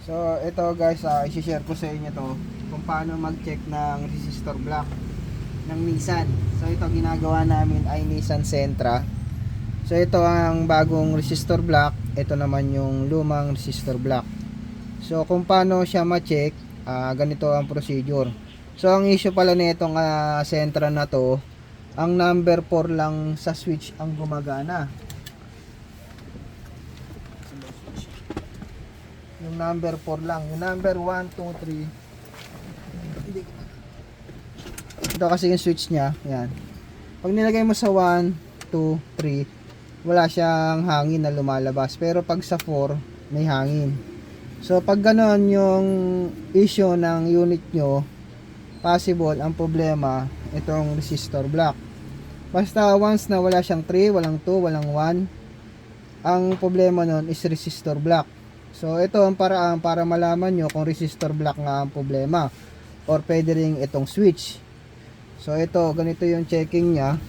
So ito guys, i-share ko sa inyo to kung paano mag-check ng resistor block ng Nissan. So ito ginagawa namin ay Nissan Sentra. So ito ang bagong resistor block, ito naman yung lumang resistor block. So kung paano siya ma-check, ganito ang procedure. So ang issue pala nitong Sentra na to, ang number 4 lang sa switch ang gumagana. Yung number 4 lang, yung number 1, 2, 3. Ito kasi yung switch nya, yan. Pag nilagay mo sa 1, 2, 3, wala siyang hangin na lumalabas. Pero pag sa 4, may hangin. So pag ganoon yung issue ng unit nyo, possible ang problema itong resistor block. Basta once na wala siyang 3, walang 2, walang 1, ang problema nun is resistor block. So ito ang paraan para malaman nyo kung resistor block nga ang problema or pwede rin itong switch. So ito, ganito yung checking nya.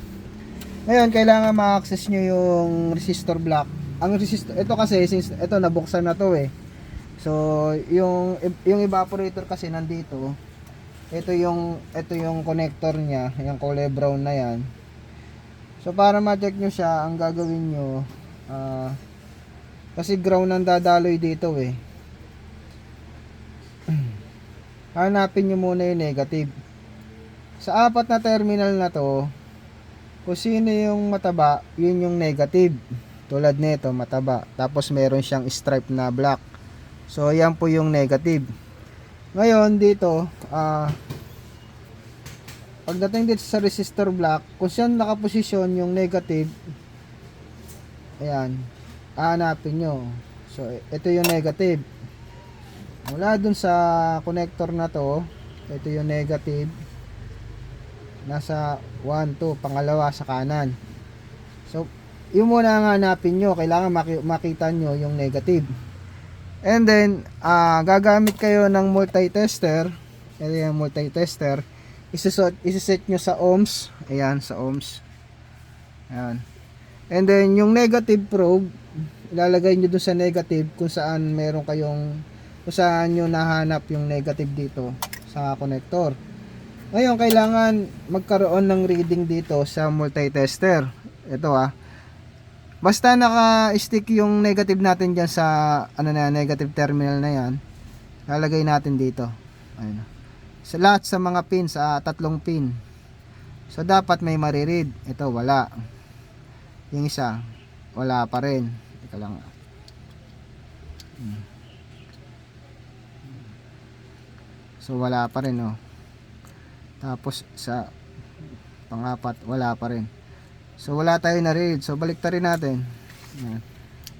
Ngayon, kailangan ma-access nyo yung resistor block. Ang resistor, ito kasi, since ito nabuksan na to eh. So, yung evaporator kasi nandito. Ito yung connector niya, yung kulay brown na yan. So, para ma-check nyo siya, ang gagawin nyo, kasi ground ang dadaloy dito eh. Hanapin nyo muna yung negative. Sa apat na terminal na to, kung sino yung mataba, yun yung negative. Tulad nito, mataba. Tapos meron siyang stripe na black. So, yan po yung negative. Ngayon, dito, pagdating dito sa resistor block, kung saan nakaposisyon yung negative, ayan, hanapin nyo. So, ito yung negative. Mula dun sa connector na to, ito yung negative. Nasa 1, 2, pangalawa sa kanan. So, yun muna ang hanapin nyo. Kailangan makita nyo yung negative. And then, gagamit kayo ng multi-tester. Ito yung multi-tester. Isiset nyo sa ohms. Ayan, sa ohms. Ayan. And then, yung negative probe, ilalagay nyo dun sa negative kung saan meron kayong, kung saan nyo nahanap yung negative dito sa connector. Ngayon, kailangan magkaroon ng reading dito sa multi-tester. Ito basta naka-stick yung negative natin dyan sa negative terminal na yan, lalagay natin dito. Ayun. Sa lahat sa mga pins, tatlong pin. So, dapat may mariread. Ito, wala. Yung isa, wala pa rin. Ito lang. So, wala pa rin, oh. Tapos sa pangapat wala pa rin. So wala tayo na read. So balik rin natin. Yan.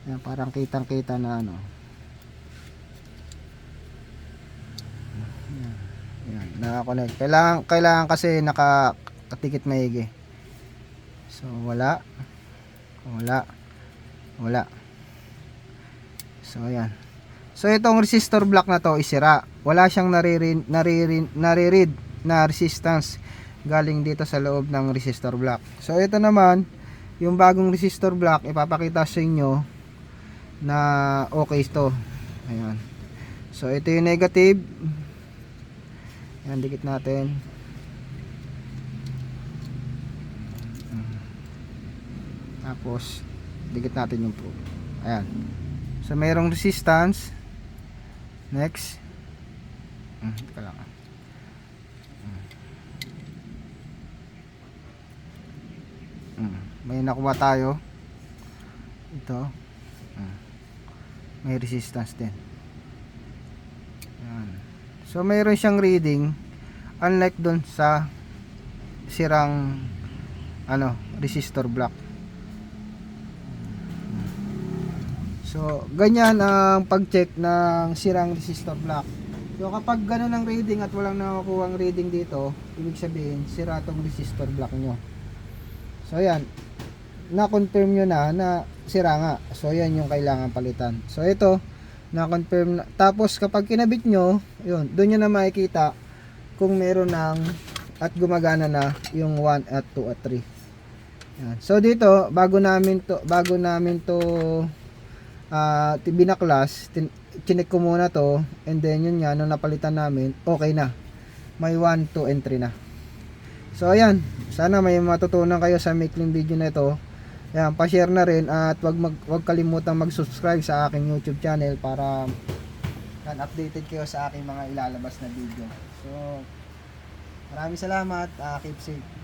Yan, parang kitang-kita na ano. Yan, naka-connect. Kailangan kasi nakatikit maigi. So wala. Wala. So ayan. So itong resistor block na to isira. Wala siyang nare-read na resistance galing dito sa loob ng resistor block. So ito naman yung bagong resistor block, ipapakita sa inyo na okay ito. Ayan. So ito yung negative. Ayan, dikit natin. Tapos dikit natin yung probe. Ayan. So mayroong resistance. Next. Teka lang. May nakuha tayo. Ito. May resistance din. Ayan. So mayroon siyang reading, unlike dun sa sirang resistor block. So ganyan ang pag-check ng sirang resistor block. So kapag ganun ang reading at walang nakukuha ang reading dito, ibig sabihin sira tong resistor block nyo. So ayan, na-confirm nyo na sira nga. So yan yung kailangan palitan. So ito, na-confirm na. Tapos kapag kinabit nyo, yun, doon nyo na makikita kung meron ng at gumagana na yung 1 at 2 at 3. Yan. So dito, bago namin to binaklas, chinek ko muna to, and then yun nga, nung napalitan namin, okay na. May 1, 2, and 3 na. So ayan, sana may matutunan kayo sa maikling video na ito. Ayan, pa-share na rin at wag kalimutang mag-subscribe sa aking YouTube channel para updated kayo sa aking mga ilalabas na video. So maraming salamat, keep safe.